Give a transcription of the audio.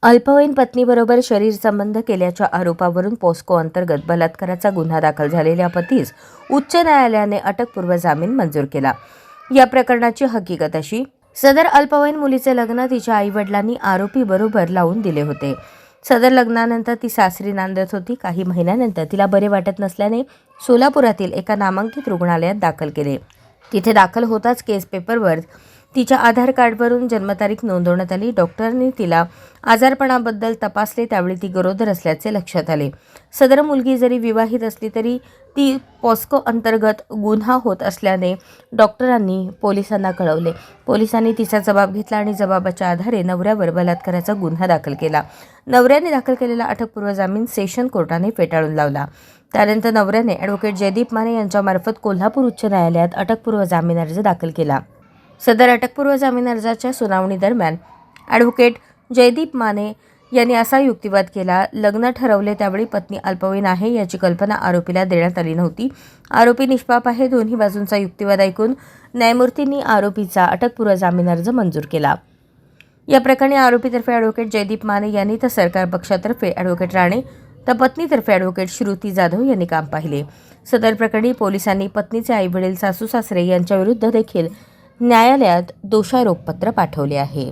अल्पवयीन पत्नीबरोबर शरीर संबंध केल्याच्या आरोपावरून पॉस्को अंतर्गत बलात्काराचा गुन्हा दाखल झालेल्या पतीस उच्च न्यायालयाने अटकपूर्व जामीन मंजूर केला। या प्रकरणाची हकीकत अशी, सदर अल्पवयीन मुलीचे लग्न तिच्या आईवडिलांनी आरोपीबरोबर लावून दिले होते। सदर लग्नानंतर ती सासरी नांदत होती। काही महिन्यानंतर तिला बरे वाटत नसल्याने सोलापुरातील एका नामांकित रुग्णालयात दाखल केले। तिथे दाखल होताच केस पेपरवर तिच्या आधार कार्डवरून जन्मतारीख नोंदवण्यात आली। डॉक्टरांनी तिला आजारपणाबद्दल तपासले, त्यावेळी ती गरोदर असल्याचे लक्षात आले। सदर मुलगी जरी विवाहित असली तरी ती पॉस्को अंतर्गत गुन्हा होत असल्याने डॉक्टरांनी पोलिसांना कळवले। पोलिसांनी तिचा जबाब घेतला आणि जबाबाच्या आधारे नवऱ्यावर बलात्काराचा गुन्हा दाखल केला। नवऱ्याने दाखल केलेला अटकपूर्व जामीन सेशन कोर्टाने फेटाळून लावला। त्यानंतर नवऱ्याने ॲडव्होकेट जयदीप माने यांच्यामार्फत कोल्हापूर उच्च न्यायालयात अटकपूर्व जामीन अर्ज दाखल केला। सदर अटकपूर्व जामीन अर्जाच्या सुनावणी दरम्यान ॲडव्होकेट जयदीप माने यांनी असा युक्तिवाद केला, लग्न ठरवले त्यावेळी पत्नी अल्पवयीन आहे याची कल्पना आरोपीला देण्यात आली नव्हती। आरोपी निष्पाप आहे। दोन्ही बाजूंचा युक्तिवाद ऐकून न्यायमूर्तींनी आरोपीचा अटकपूर्व जामीन अर्ज मंजूर केला। या प्रकरणी आरोपीतर्फे ॲडव्होकेट जयदीप माने यांनी तर सरकार पक्षातर्फे ॲडव्होकेट राणे तर पत्नीतर्फे ॲडव्होकेट श्रुती जाधव यांनी काम पाहिले। सदर प्रकरणी पोलिसांनी पत्नीचे आईवडील, सासू सासरे यांच्याविरुद्ध देखील न्यायालयात दोषारोपपत्र पाठवले आहे।